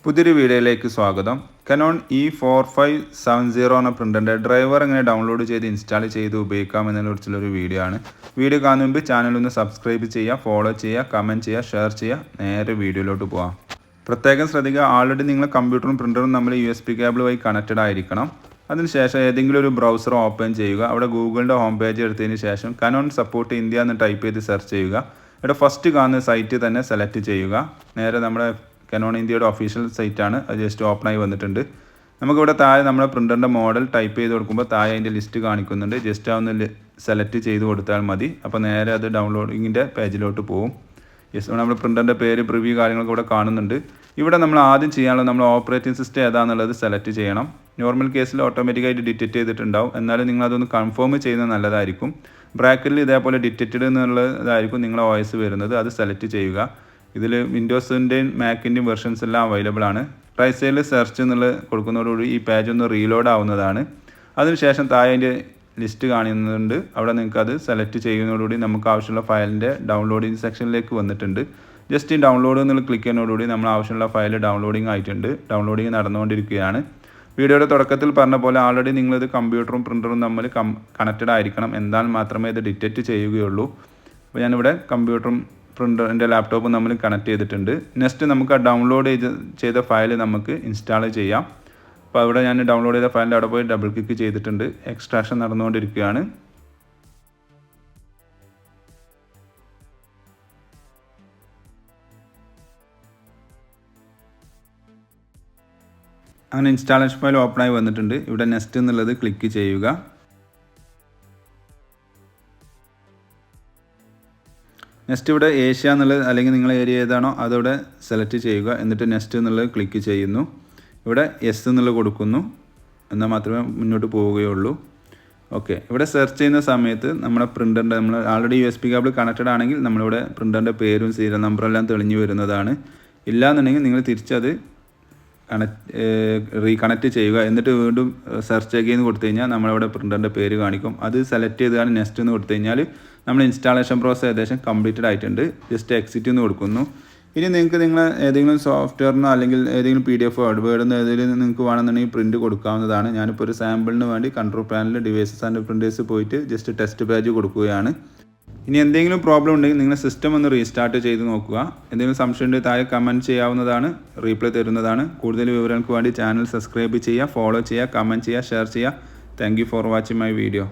പുതിയൊരു വീഡിയോയിലേക്ക് സ്വാഗതം. Canon E4570 എന്ന പ്രിൻ്ററിൻ്റെ ഡ്രൈവർ എങ്ങനെ ഡൗൺലോഡ് ചെയ്ത് ഇൻസ്റ്റാൾ ചെയ്ത് ഉപയോഗിക്കാമെന്നതിനെക്കുറിച്ചുള്ളൊരു വീഡിയോ ആണ്. വീഡിയോ കാണുന്ന മുമ്പ് ചാനൽ ഒന്ന് സബ്സ്ക്രൈബ് ചെയ്യുക, ഫോളോ ചെയ്യുക, കമൻറ്റ് ചെയ്യുക, ഷെയർ ചെയ്യുക. നേരെ വീഡിയോയിലോട്ട് പോകാം. പ്രത്യേകം ശ്രദ്ധിക്കുക, ആൾറെഡി നിങ്ങളുടെ കമ്പ്യൂട്ടറും പ്രിൻ്ററും നമ്മൾ USB കേബിൾ വഴി കണക്റ്റഡ് ആയിരിക്കണം. അതിനുശേഷം ഏതെങ്കിലും ഒരു ബ്രൗസർ ഓപ്പൺ ചെയ്യുക. അവിടെ ഗൂഗിളിൻ്റെ ഹോം പേജ് എടുത്തതിന് ശേഷം Canon സപ്പോർട്ട് ഇന്ത്യ എന്ന് ടൈപ്പ് ചെയ്ത് സെർച്ച് ചെയ്യുക. ഇവിടെ ഫസ്റ്റ് കാണുന്ന സൈറ്റ് തന്നെ സെലക്ട് ചെയ്യുക. നേരെ നമ്മുടെ Canon ഇന്ത്യയുടെ ഒഫീഷ്യൽ സൈറ്റാണ്. അത് ജസ്റ്റ് ഓപ്പണായി വന്നിട്ടുണ്ട്. നമുക്കിവിടെ താഴെ നമ്മുടെ പ്രിൻ്ററിൻ്റെ മോഡൽ ടൈപ്പ് ചെയ്ത് കൊടുക്കുമ്പോൾ താഴെ അതിൻ്റെ ലിസ്റ്റ് കാണിക്കുന്നുണ്ട്. ജസ്റ്റ് ഒന്ന് സെലക്ട് ചെയ്ത് കൊടുത്താൽ മതി. അപ്പോൾ നേരെ അത് ഡൗൺലോഡിങ്ങിൻ്റെ പേജിലോട്ട് പോകും. ജസ്റ്റ് നമ്മുടെ പ്രിൻ്ററിൻ്റെ പേര്, പ്രിവ്യൂ കാര്യങ്ങളൊക്കെ ഇവിടെ കാണുന്നുണ്ട്. ഇവിടെ നമ്മൾ ആദ്യം ചെയ്യാനുള്ളത് നമ്മൾ ഓപ്പറേറ്റിംഗ് സിസ്റ്റം ഏതാണെന്നുള്ളത് സെലക്ട് ചെയ്യണം. നോർമൽ കേസിൽ ഓട്ടോമാറ്റിക്കായിട്ട് ഡിറ്റക്റ്റ് ചെയ്തിട്ടുണ്ടാവും. എന്നാലും നിങ്ങളതൊന്ന് കൺഫേം ചെയ്യുന്നത് നല്ലതായിരിക്കും. ബ്രാക്കറ്റിൽ ഇതേപോലെ ഡിറ്റക്റ്റഡ് എന്നുള്ളതായിരിക്കും നിങ്ങളുടെ OS വരുന്നത്. അത് സെലക്ട് ചെയ്യുക. ഇതിൽ വിൻഡോസിൻ്റെയും മാക്കിൻ്റെയും വെർഷൻസ് എല്ലാം അവൈലബിൾ ആണ്. റൈറ്റ് സൈഡിൽ സെർച്ച് എന്നുള്ളത് കൊടുക്കുന്നതോടുകൂടി ഈ പേജ് ഒന്ന് റീലോഡ് ആവുന്നതാണ്. അതിനുശേഷം താഴെ അതിൻ്റെ ലിസ്റ്റ് കാണുന്നുണ്ട്. അവിടെ നിങ്ങൾക്ക് അത് സെലക്ട് ചെയ്യുന്നതോടുകൂടി നമുക്ക് ആവശ്യമുള്ള ഫയലിൻ്റെ ഡൗൺലോഡിങ് സെക്ഷനിലേക്ക് വന്നിട്ടുണ്ട്. ജസ്റ്റ് ഈ ഡൗൺലോഡ് എന്നുള്ള ക്ലിക്ക് ചെയ്യുന്നതോടുകൂടി നമ്മൾ ആവശ്യമുള്ള ഫയൽ ഡൗൺലോഡിങ് ആയിട്ടുണ്ട്. ഡൗൺലോഡിങ് നടന്നുകൊണ്ടിരിക്കുകയാണ്. വീഡിയോയുടെ തുടക്കത്തിൽ പറഞ്ഞ പോലെ ആൾറെഡി നിങ്ങളിത് കമ്പ്യൂട്ടറും പ്രിൻ്ററും തമ്മിൽ കണക്റ്റഡ് ആയിരിക്കണം. എന്നാൽ മാത്രമേ ഇത് ഡിറ്റക്റ്റ് ചെയ്യുകയുള്ളൂ. അപ്പോൾ ഞാനിവിടെ കമ്പ്യൂട്ടറും പ്രിൻ്ററിൻ്റെ ലാപ്ടോപ്പ് നമ്മൾ കണക്ട് ചെയ്തിട്ടുണ്ട്. നെക്സ്റ്റ് നമുക്ക് ആ ഡൗൺലോഡ് ചെയ്ത ഫയൽ നമുക്ക് ഇൻസ്റ്റാൾ ചെയ്യാം. അപ്പോൾ അവിടെ ഞാൻ ഡൗൺലോഡ് ചെയ്ത ഫയലിൻ്റെ അവിടെ പോയി ഡബിൾ ക്ലിക്ക് ചെയ്തിട്ടുണ്ട്. എക്സ്ട്രാക്ഷൻ നടന്നുകൊണ്ടിരിക്കുകയാണ്. അങ്ങനെ ഇൻസ്റ്റാളേഷൻ ഫയൽ ഓപ്പണായി വന്നിട്ടുണ്ട്. ഇവിടെ നെക്സ്റ്റ് എന്നുള്ളത് ക്ലിക്ക് ചെയ്യുക. നെക്സ്റ്റ് ഇവിടെ ഏഷ്യ എന്നുള്ളത് അല്ലെങ്കിൽ നിങ്ങളെ ഏരിയ ഏതാണോ അതവിടെ സെലക്ട് ചെയ്യുക. എന്നിട്ട് നെക്സ്റ്റ് എന്നുള്ളത് ക്ലിക്ക് ചെയ്യുന്നു. ഇവിടെ എസ് എന്നുള്ളത് കൊടുക്കുന്നു. എന്നാൽ മാത്രമേ മുന്നോട്ട് പോവുകയുള്ളൂ. ഓക്കെ, ഇവിടെ സെർച്ച് ചെയ്യുന്ന സമയത്ത് നമ്മുടെ പ്രിൻ്ററിൻ്റെ നമ്മൾ ആൾറെഡി USB കേബിൾ കണക്റ്റഡ് ആണെങ്കിൽ നമ്മളിവിടെ പ്രിൻ്ററിൻ്റെ പേരും സീരിയൽ നമ്പറെല്ലാം തെളിഞ്ഞു വരുന്നതാണ്. ഇല്ലയെന്നുണ്ടെങ്കിൽ നിങ്ങൾ തിരിച്ചത് റീകണക്റ്റ് ചെയ്യുക. എന്നിട്ട് വീണ്ടും സെർച്ച് അഗെയിൻ കൊടുത്തു കഴിഞ്ഞാൽ നമ്മളിവിടെ പ്രിൻ്ററിൻ്റെ പേര് കാണിക്കും. അത് സെലക്ട് ചെയ്താണ് നെക്സ്റ്റ് എന്ന് കൊടുത്തു കഴിഞ്ഞാൽ നമ്മൾ ഇൻസ്റ്റാളേഷൻ പ്രോസസ് ഏകദേശം കംപ്ലീറ്റഡ് ആയിട്ടുണ്ട്. ജസ്റ്റ് എക്സിറ്റ് എന്ന് കൊടുക്കുന്നു. ഇനി നിങ്ങൾക്ക് ഏതെങ്കിലും സോഫ്റ്റ്വെയറിനോ അല്ലെങ്കിൽ ഏതെങ്കിലും PDF വേർഡിൽ നിന്ന് ഏതെങ്കിലും നിങ്ങൾക്ക് വേണമെന്നുണ്ടെങ്കിൽ പ്രിൻറ്റ് കൊടുക്കാവുന്നതാണ്. ഞാനിപ്പോൾ ഒരു സാമ്പിളിന് വേണ്ടി control panel devices and printers പോയിട്ട് ജസ്റ്റ് ടെസ്റ്റ് പേജ് കൊടുക്കുകയാണ്. ഇനി എന്തെങ്കിലും പ്രോബ്ലം ഉണ്ടെങ്കിൽ നിങ്ങൾ സിസ്റ്റം ഒന്ന് റീസ്റ്റാർട്ട് ചെയ്ത് നോക്കുക. എന്തെങ്കിലും സംശയം ഉണ്ടെങ്കിൽ താഴെ കമൻറ്റ് ചെയ്യാവുന്നതാണ്. റീപ്ലൈ തരുന്നതാണ്. കൂടുതൽ വിവരങ്ങൾക്ക് വേണ്ടി ചാനൽ സബ്സ്ക്രൈബ് ചെയ്യുക, ഫോളോ ചെയ്യുക, കമൻറ്റ് ചെയ്യുക, ഷെയർ ചെയ്യുക. Thank you for watching my video.